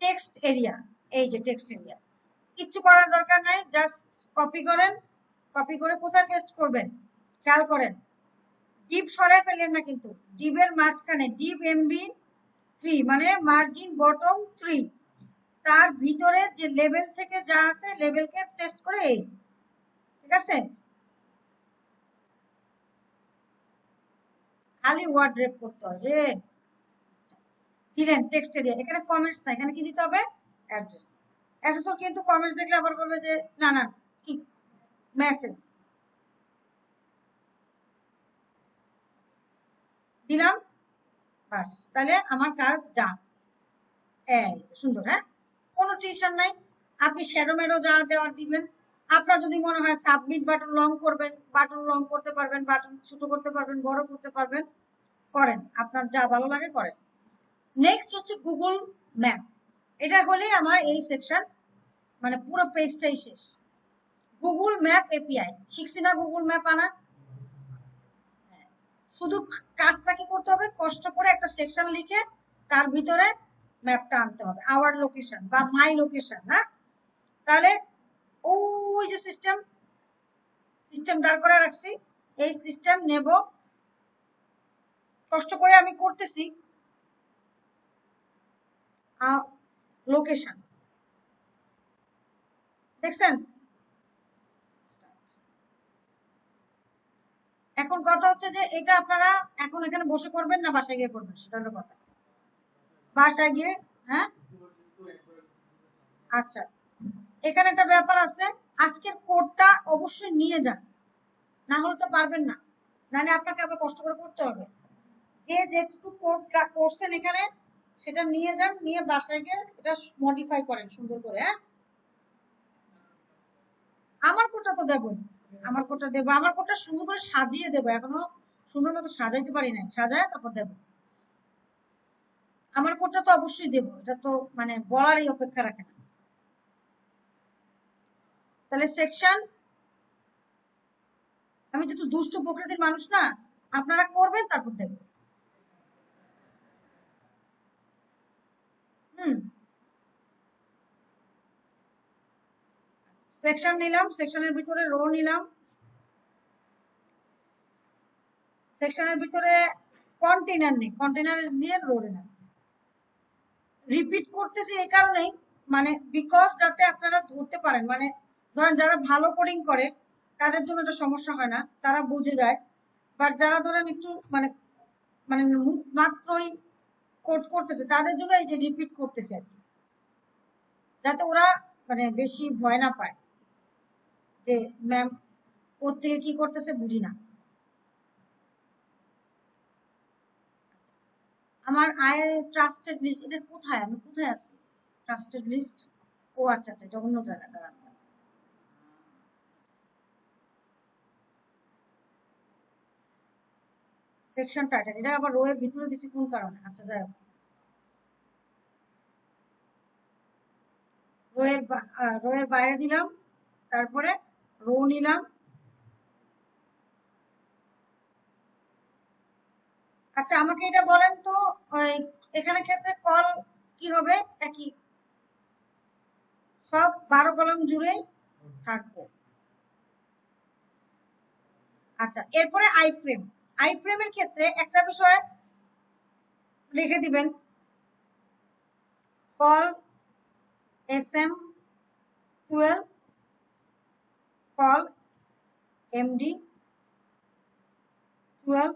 টেক্সট এরিয়া, এই যে টেক্সট এরিয়া। কিচ্ছু করার দরকার নাই, জাস্ট কপি করেন, কপি করে কোথায় পেস্ট করবেন খেয়াল করেন, ডিপ সরাই ফেলেন না কিন্তু, ডিপের মাঝখানে, ডিপ এমবি 3 মানে মার্জিন বটম 3, তার ভিতরে যে লেভেল থেকে যা আছে লেভেলকে টেস্ট করে এই, ঠিক আছে, খালি ওয়ার্ড রেপ করতে হয় রে। দিলেন টেক্সট এরিয়া, এখানে কমেন্টস না, এখানে কি দিতে হবে, অ্যাড্রেস। অ্যাসেসর কিন্তু কমেন্টস দেখলে আবার বলবে যে না না কি, মেসেজ দিলাম, বাস, তাহলে আমার কাজ ডান। এই তো সুন্দর, হ্যাঁ, কোনো টেনশন নাই। আপনি শ্যাডো ম্যাডো যা দেওয়ার দিবেন। আপনার যদি মনে হয় সাবমিট বাটন লং করবেন, বাটন লং করতে পারবেন, বাটন ছোট করতে পারবেন, বড় করতে পারবেন, করেন, আপনার যা ভালো লাগে করেন। নেক্সট হচ্ছে গুগল ম্যাপ, এটা হলেই আমার এই সেকশন মানে পুরো পেজটাই শেষ। গুগল ম্যাপ এপিআই শিখছি না, গুগল ম্যাপ আনা, শুধু কাজটা কি করতে হবে, কষ্ট করে একটা সেকশন লিখে তার ভিতরে ম্যাপটা আনতে হবে, আওয়ার লোকেশন বা মাই লোকেশন, না, তাহলে ওই যে সিস্টেম, সিস্টেম দাঁড় করে রাখছি, এই সিস্টেম নেব, কষ্ট করে আমি করতেছি লোকেশন, দেখছেন। এখন কথা হচ্ছে যে এটা আপনারা এখন এখানে বসে করবেন না বাসায় গিয়ে করবেন, সেটা হলো কথা। বাসায় গিয়ে, হ্যাঁ, আচ্ছা, এখানে একটা ব্যাপার আছে, আজকের কোডটা অবশ্যই নিয়ে যান, না হলে তো পারবেন না, নাহলে আপনাকে আবার কষ্ট করে করতে হবে। যে যেটুকু কোডটা করছেন এখানে সেটা নিয়ে যান, নিয়ে বাসায় গিয়ে এটা মডিফাই করেন সুন্দর করে, হ্যাঁ। আমার কোডটা তো দেবই, আমার কোডটা দেবো, আমার কোডটা সুন্দর করে সাজিয়ে দেবো, এখনো সুন্দর মতো সাজাইতে পারি নাই, সাজায় তারপর দেবো। আমার কোডটা তো অবশ্যই দেবো, এটা তো মানে বলারই অপেক্ষা রাখে না। তাহলে সেকশন, আমি তো একটু দুষ্ট প্রকৃতির মানুষ না, আপনারা করবেন তারপর দেবো। হুম, সেকশন নিলাম, সেকশনের ভিতরে রো নিলাম, সেকশনের ভিতরে কন্টেনার নেই, কন্টেনার দিয়ে রো নিলাম। রিপিট করতেছি এই কারণেই, মানে বিকজ যাতে আপনারা ধরতে পারেন, মানে ধরেন যারা ভালো কোডিং করে তাদের জন্য এটা সমস্যা হয় না, তারা বুঝে যায়। বাট যারা ধরেন একটু মানে মানে মাত্রই কোড করতেছে তাদের জন্য এই যে রিপিট করতেছে আর কি, যাতে ওরা মানে বেশি ভয় না পায় যে ম্যাম ওর থেকে কি করতেছে বুঝি না। আমার আই ট্রাস্টেড লিস্ট, এটা কোথায়, আমি কোথায় আছি, ট্রাস্টেড লিস্ট, ও আচ্ছা আচ্ছা, এটা অন্য জায়গায়, দাঁড়ান। সেকশন টাইটেল, এটা আবার রো এর ভিতরে দিছি কোন কারণে, আচ্ছা যাই হোক, রো এর বাইরে দিলাম, তারপরে রো নিলাম। আচ্ছা আমাকে এটা বলেন তো, ওই এখানে ক্ষেত্রে কল কি হবে, একই, সব 12 কলাম জুড়েই থাকবে। আচ্ছা, এরপরে আই ফ্রেমের ক্ষেত্রে একটা বিষয় লিখে দিবেন, কল SM12, কল MD12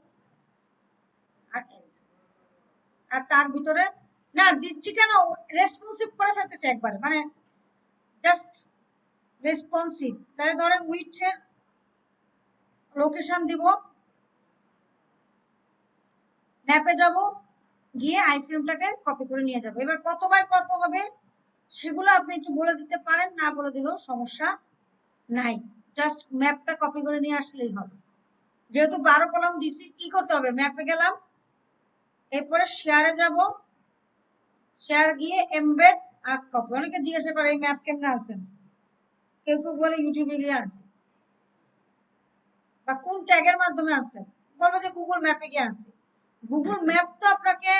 আর তার ভিতরে না দিচ্ছি কেন, রেসপন্সিভ করে ফেলতেছে একবারে, মানে জাস্ট রেসপন্সিভ। তাহলে ধরেন উইথের লোকেশন দিব, ম্যাপে যাব, গিয়ে আইফ্রেমটাকে কপি করে নিয়ে যাব। এবার কত বাই কত হবে সেগুলো আপনি একটু বলে দিতে পারেন, না বলে দিলেও সমস্যা নাই, জাস্ট ম্যাপটা কপি করে নিয়ে আসলেই হবে। যেহেতু 12 কলাম দিছি, কি করতে হবে, ম্যাপে গেলাম, এরপরে শেয়ারে যাব, শেয়ার গিয়ে এমবেড আর কপি। অনেকে জিজ্ঞাসা করে এই ম্যাপ কেমনে আনছেন, কেউ কেউ বলে ইউটিউবে গিয়ে আনছে, বা কোন ট্যাগের মাধ্যমে আনছেন, বলবো যে গুগল ম্যাপে গিয়ে আনছে। গুগল ম্যাপ তো আপনাকে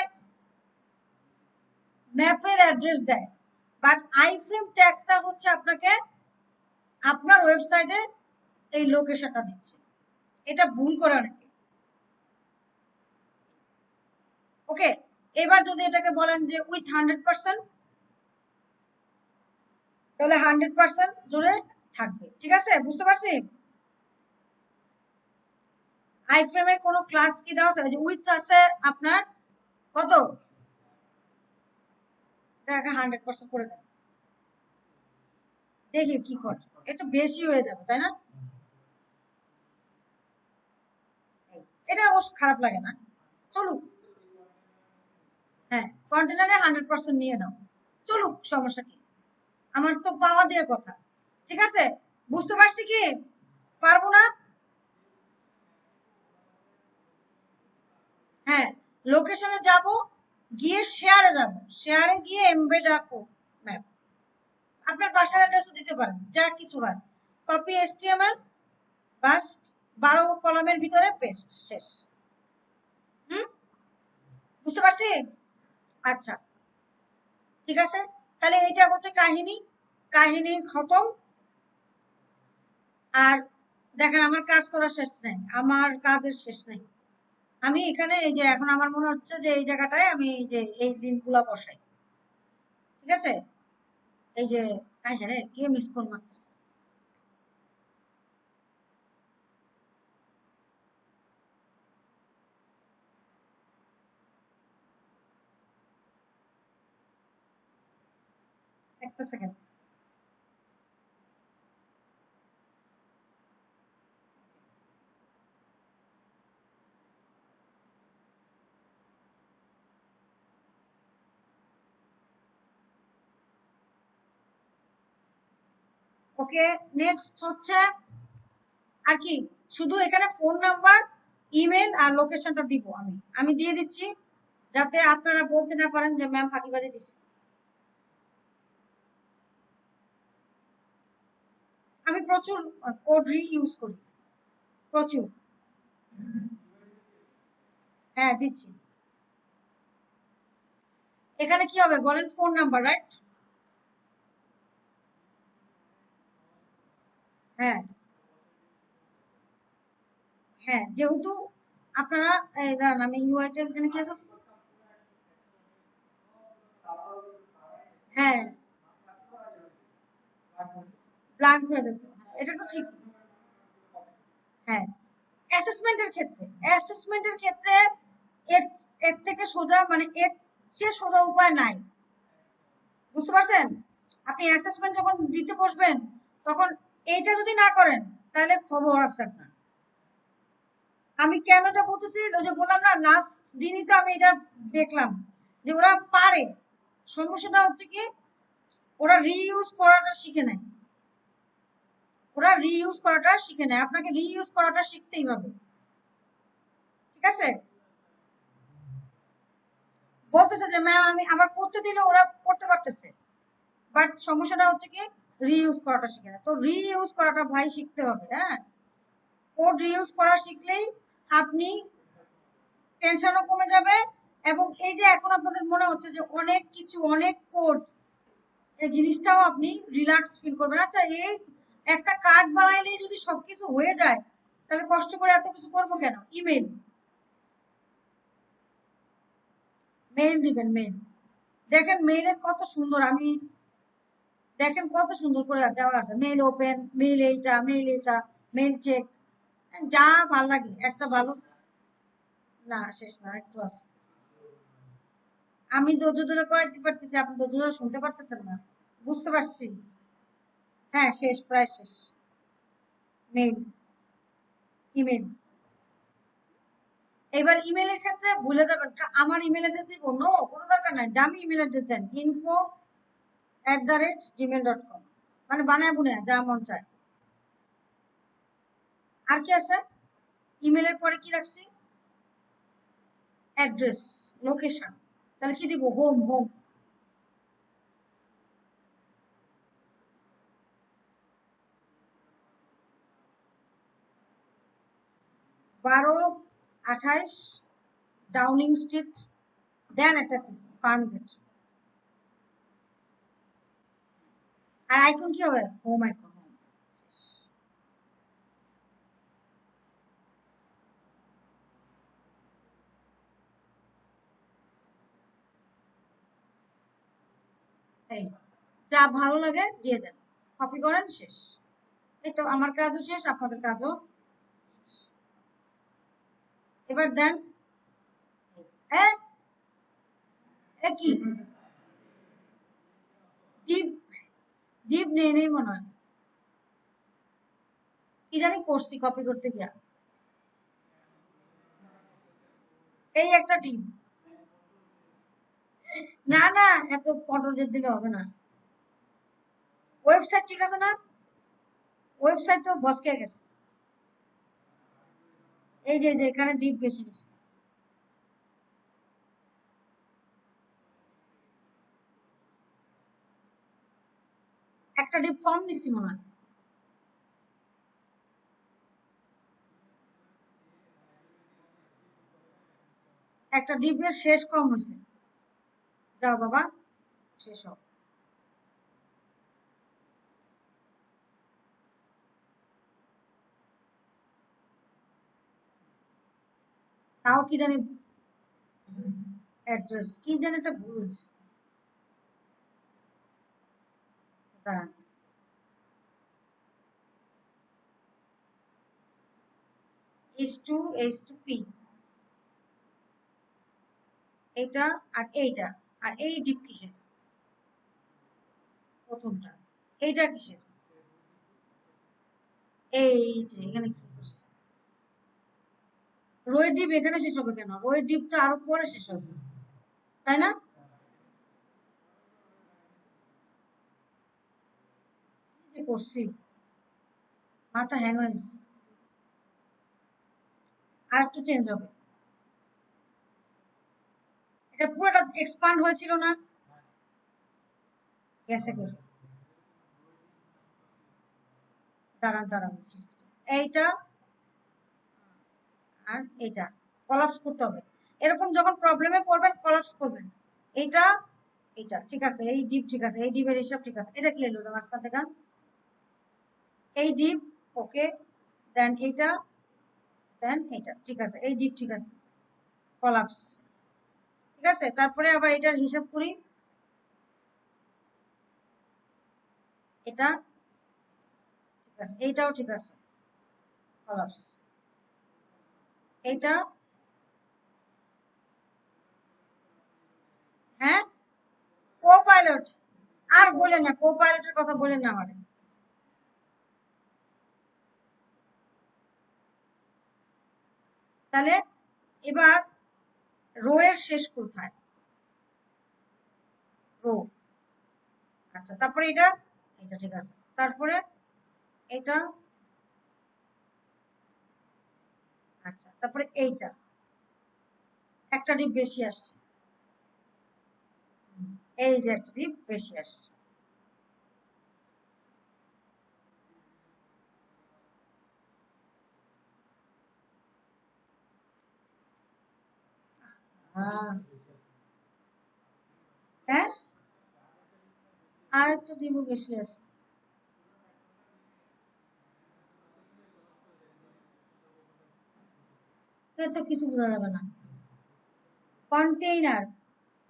ম্যাপের অ্যাড্রেস দেয়, বাট আইফ্রেম ট্যাগটা হচ্ছে আপনাকে আপনার ওয়েবসাইটে এই লোকেশনটা দিচ্ছে, এটা ভুল করে অনেকে। ওকে, এবার যদি এটাকে বলেন যে উইথ 100%, তাহলে 100% জুড়ে থাকবে। ঠিক আছে, বুঝতে পারছি। আইফ্রেমের কোনো ক্লাস কি দেওয়া আছে, উইথ আছে আপনার কত, এটাকে 100% করে দেন, দেখি কি করে, এটা বেশি হয়ে যাবে তাই না, এটা অবশ্য খারাপ লাগে না, চলুক। হ্যাঁ, কন্টেনারে 100% নিয়ে নাও, চলুক, সমস্যা কি, আমার তো পাওয়া দিয়ে কথা। ঠিক আছে, বুঝতে পারছি কি, পারবো না। হ্যাঁ, লোকেশনে যাব, গিয়ে শেয়ারে যাব, শেয়ারে গিয়ে এমবেড রাখো ম্যাপ, আপনার বাসার অ্যাড্রেসও দিতে পারেন, যা কিছু হয়, কপি HTML, বাস 12 কলামের ভিতরে পেস্ট, শেষ। হুম, বুঝতে পারছি। আচ্ছা, ঠিক আছে, তাহলে এইটা হচ্ছে কাহিনীর খতম। আর দেখেন, আমার কাজ করার শেষ নাই, আমার কাজের শেষ নাই। আমি এখানে এই যে এখন আমার মনে হচ্ছে যে এই জায়গাটায় আমি এই যে এই লিঙ্কগুলা বসাই। ঠিক আছে, এই যে হ্যাঁ, কে মিস কল মারতেছে, একটা সেকেন্ড। ওকে, নেক্সট হচ্ছে আর কি, শুধু এখানে ফোন নাম্বার, ইমেল আর লোকেশনটা দিব, আমি দিয়ে দিচ্ছি, যাতে আপনারা বলতে না পারেন যে ম্যাম ফাঁকিবাজি দিচ্ছে। আমি প্রচুর কোড ইউজ করি, প্রচুর। হ্যাঁ, দিচ্ছি। এখানে কি হবে বলেন, ফোন নাম্বার, রাইট? হ্যাঁ, হ্যাঁ, যেহেতু আপনারা দাঁড়ান, আমি ইউআইটা এখানে কি আছে, হ্যাঁ, ব্ল্যাঙ্ক হয়ে যেত, এটা তো ঠিক। হ্যাঁ, অ্যাসেসমেন্টের ক্ষেত্রে এর এর থেকে সোজা, মানে এর চেয়ে সোজা উপায় নাই, বুঝতে পারছেন। আপনি অ্যাসেসমেন্ট যখন দিতে বসবেন, তখন এইটা যদি না করেন, তাহলে খবর আছে আপনার। আমি কেন এটা বলতেছি, ওই যে বললাম না, লাস্ট দিনই তো আমি এটা দেখলাম যে ওরা পারে। সমস্যাটা হচ্ছে কি, ওরা রিইউজ করাটা শিখে নেয়, আপনাকে রিইউজ করাটা শিখতেই হবে। ঠিক আছে, বলতেছে যে ম্যাম আমি আবার করতে দিলে ওরা করতে পারতেছে, বাট সমস্যাটা হচ্ছে কি, রিইউজ করাটা শিখে না। তো রিইউজ করাটা ভাই শিখতে হবে। হ্যাঁ, কোড রিইউজ করা শিখলেই আপনি টেনশনও কমে যাবে, এবং এই যে এখন আপনাদের মনে হচ্ছে যে অনেক কিছু, অনেক কোড, এই জিনিসটাও আপনি রিল্যাক্স ফিল করবেন। আচ্ছা, এই একটা কার্ড বানাইলেই যদি সবকিছু হয়ে যায়, তাহলে কষ্ট করে এত কিছু করবো কেন? ইমেল, মেইল দিবেন, মেইল। দেখেন মেইলে কত সুন্দর, আমি দেখেন কত সুন্দর করে দেওয়া আছে, মেইল ওপেন, মেইল এইটা, মেইল এটা, মেইল চেক, যা ভাল লাগে। একটা ভালো, না শেষ না, একটু আছে। আমি ধৈর্য ধরে করাইতে পারতেছি, আপনি ধৈর্য ধরে শুনতে পারতেছেন না, বুঝতে পারছি। হ্যাঁ শেষ, প্রায় শেষ। Mail, email. এবার ইমেলের ক্ষেত্রে ভুলে যাবেন আমার ইমেল অ্যাড্রেস দিব, নো, কোনো দরকার নাই, ডামি ইমেল অ্যাড্রেস দেন, info@gmail.com, মানে বানায় বুনে যা মন চায়। আর কি আছে? ইমেলের পরে কি রাখছি? Address, location. তাহলে কি দিব? Home, home. বারো 28 ডাউনিং স্ট্রিট, দেন একটা ফার্ম গেট। আর আইকন কি হবে? Home icon. এই যা ভালো লাগে দিয়ে দেন, কপি করেন, শেষ। এই তো আমার কাজও শেষ, আপনাদের কাজও। এবার দেন, কি ডিপ, ডিপ নেই নেই মনে হয়, কি জানি করছি কপি করতে গিয়া। এই একটা ডিপ, না না, এত কন্ট্রোল জেড দিলে হবে না। ওয়েবসাইট ঠিক আছে না? ওয়েবসাইট তো বসকে গেছে। এই যে এখানে ডিপ বেশি গেছে। একটা ডিপ ফর্ম নিচ্ছি মনে হয়। একটা ডিপের শেষ কম হয়েছে, যাও বাবা, শেষ হোক। তাও কি জানি অ্যাড্রেস, কি জানি একটা ভুল হয়েছে। দাঁড়ান, H2P, এটা আর এইটা, আর এই ডিপ কিসের? প্রথমটা, এইটা কিসের? এই যে এখানে কি করছে? রোয়ের ডিপ এখানে শেষ হবে কেন? রোয়ের ডিপ তো আরো পরে শেষ হবে, তাই না? কি যে করছি, মাথা হ্যাং হয়ে গেছে। আর একটু চেঞ্জ হবে, এটা পুরোটা এক্সপান্ড হয়েছিল না? গেছে করে, দাঁড়ান দাঁড়ান, এইটা আর এইটা কলাপস করতে হবে। এরকম যখন প্রবলেমে পড়বেন কলাপস করবেন। এইটা, এইটা ঠিক আছে, এই ডিপ ঠিক আছে, এই ডিপের হিসাব ঠিক আছে। এটা কি এলো মাঝখান থেকে? এই ডিপ, ওকে, দেন এইটা, দেন এইটা ঠিক আছে, এই ডিপ ঠিক আছে, কলাপস ঠিক আছে। তারপরে আবার এটার হিসাব করি, এটা ঠিক আছে, এইটাও ঠিক আছে, কলাপস। এইটা, হ্যাঁ, কো পাইলট, আর বলেন না, কো পাইলটের কথা বলেন না আমারে। তাহলে এবার রো এর শেষ কোথায়? রো, আচ্ছা, তারপরে এটা, এটা ঠিক আছে, তারপরে এটা, আচ্ছা, তারপরে এইটা, একটা ডিপ বেশি আসছে, এই যে একটা ডিপ বেশি আসছে। হ্যাঁ, আর একটু দিব, বেশি আছে। তো কিছু বোঝা যাবে না। কন্টেইনার,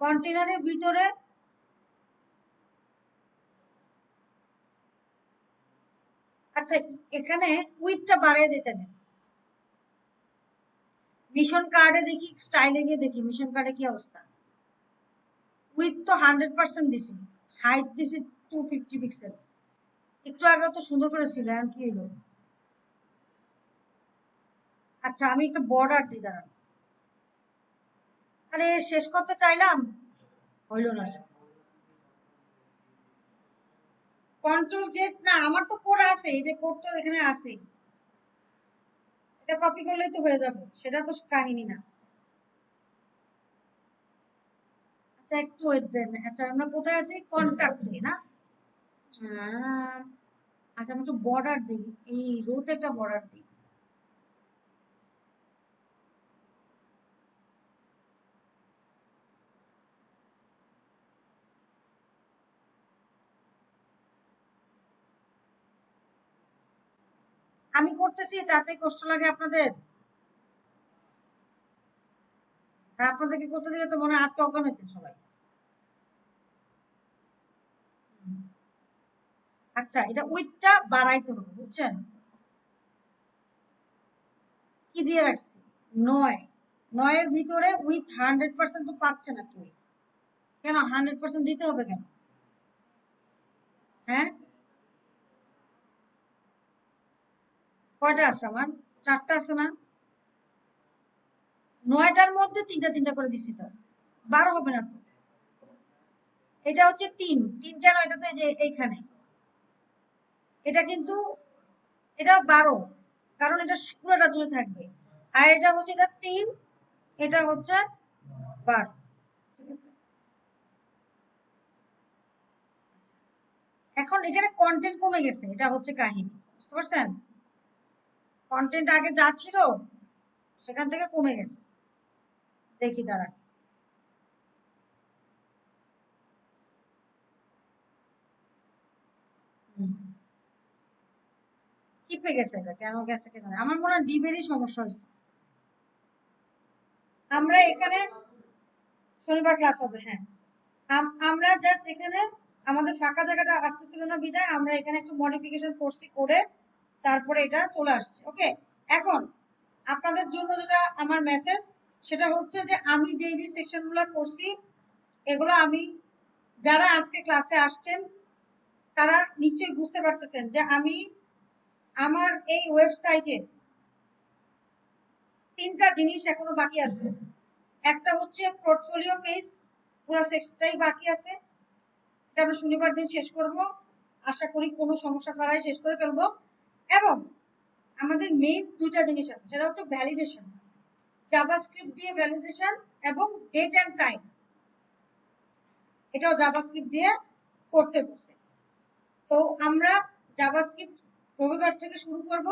কন্টেইনারের ভিতরে আচ্ছা, এখানে উইথটা বাড়িয়ে দিতে নেন। মিশন কার্ডে দেখি, স্টাইলে গিয়ে দেখি মিশন কার্ডে কি অবস্থা। উইথ তো 100% দিছি, হাইট দিছি 250 পিক্সেল। একটু আগে তো সুন্দর করে ছিল, এখন কি হলো? আচ্ছা, আমি একটা বর্ডার দিই, দাঁড়ান। আরে শেষ করতে চাইলাম, হইল না। কন্ট্রোল জেড না, আমার তো কোড আছে, এই যে কোডটা এখানে আছে, এটা কপি করলেই তো হয়ে যাবে, সেটা তো কাহিনী না। আচ্ছা একটু ওয়েট দেন। আচ্ছা আমরা কোথায় আছি? কন্ট্যাক্টে না? হ্যাঁ, আচ্ছা আমি একটু বর্ডার দিই, এই রোতে একটা বর্ডার দিই। আমি করতেছি, তাতে কষ্ট লাগে আপনাদের? আর আপনাদেরকে করতে দিলে তো মনে হয় আজকে অজ্ঞান হইতেন সবাই। আচ্ছা, এটা উইথটা বাড়াইতে হবে, বুঝছেন? কি দিয়ে রাখছি? 9। 9 এর ভিতরে উইথ 100% তো পাচ্ছে না কেউ। কেন 100% দিতে হবে কেন? হ্যাঁ, কয়টা আছে আমার? 4টা আছে না? 9টার মধ্যে 3টা 3টা করে দিছি তো, 12 হবে না তো? এটা হচ্ছে 3, 3 কেন? এটা তো এই যে এইখানে, এটা কিন্তু, এটা 12, কারণ এটা পুরোটা জুড়ে থাকবে। আর এটা হচ্ছে, এটা 3, এটা হচ্ছে 12। ঠিক আছে, এখন এখানে কন্টেন্ট কমে গেছে, এটা হচ্ছে কাহিনী, বুঝতে পারছেন? কন্টেন্ট আগে যা ছিল সেখান থেকে কমে গেছে। দেখি দাঁড়ান। হুম, চিপে গেছে, এটা কেন গেছে কে জানে, আমার মনে হয় ডিবেরই সমস্যা হয়েছে। আমরা এখানে শনিবার ক্লাস হবে, হ্যাঁ। আমরা জাস্ট এখানে আমাদের ফাঁকা জায়গাটা আসতেছিল না বিদায় আমরা এখানে একটু মডিফিকেশন করছি, করে তারপরে এটা চলে আসছে। ওকে, এখন আপনাদের জন্য যেটা আমার মেসেজ, সেটা হচ্ছে যে আমি যে যে সেকশনগুলো করছি, এগুলো আমি, যারা আজকে ক্লাসে আসছেন তারা নিশ্চয়ই বুঝতে পারতেছেন যে আমি আমার এই ওয়েবসাইটে 3টা জিনিস এখনো বাকি আছে। একটা হচ্ছে পোর্টফোলিও পেজ, পুরো সেকশনটাই বাকি আছে, এটা আমরা শনিবার দিন শেষ করব, আশা করি কোনো সমস্যা ছাড়াই শেষ করে ফেলবো। এবং আমাদের মেইন 2টা জিনিস আছে, সেটা হচ্ছে ভ্যালিডেশন, জাভাস্ক্রিপ্ট দিয়ে ভ্যালিডেশন, এবং ডেট এন্ড টাইম, এটাও জাভাস্ক্রিপ্ট দিয়ে করতে বসে। তো আমরা জাভাস্ক্রিপ্ট রবিবার থেকে শুরু করব,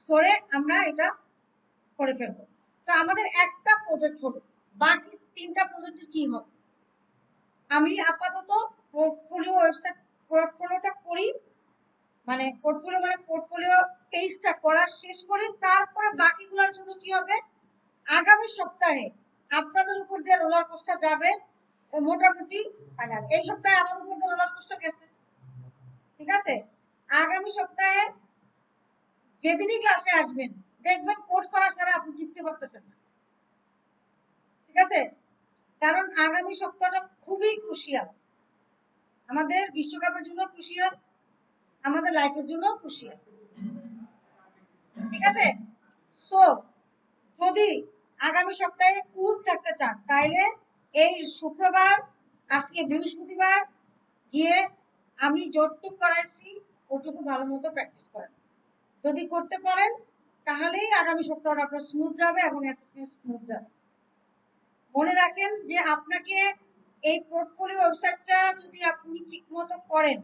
করে আমরা এটা করে ফেলবো। তো আমাদের একটা প্রজেক্ট হলো, বাকি 3টা প্রজেক্টের কি হবে? আমি আপাতত পোর্টফোলিও ওয়েবসাইট, পোর্টফোলিওটা করি, মানে পোর্টফোলিও পেজটা করা শেষ করে তারপরে বাকিগুলোর জন্য কি হবে, আগামী সপ্তাহে আপনাদের উপর দিয়ে রোলার কোস্টার যাবে মোটামুটি ফাইনাল। এই সপ্তাহে আমার উপর দিয়ে রোলার কোস্টার গেছে, ঠিক আছে? আগামী সপ্তাহে যেদিনই ক্লাসে আসবেন দেখবেন কোড করা ছাড়া আপনি জিততে পারতেছেন না, ঠিক আছে? কারণ আগামী সপ্তাহটা খুবই ক্রুশিয়াল, আমাদের বিশ্বকাপের জন্য ক্রুশিয়াল, আমাদের লাইফের জন্য ক্রুশিয়াল, ঠিক আছে? সো যদি আগামী সপ্তাহে কুল থাকতে চান তাইলে এই শুক্রবার, আজকে বৃহস্পতিবার, গিয়ে আমি যতটুকু করাইছি ওটুকু ভালো মতো প্র্যাকটিস করেন। যদি করতে পারেন তাহলেই আগামী সপ্তাহটা আপনার স্মুথ যাবে এবং অ্যাসেসমেন্ট স্মুথ যাবে। মনে রাখেন যে আপনাকে এই পোর্টফোলিও ওয়েবসাইটটা যদি আপনি ঠিক মতো করেন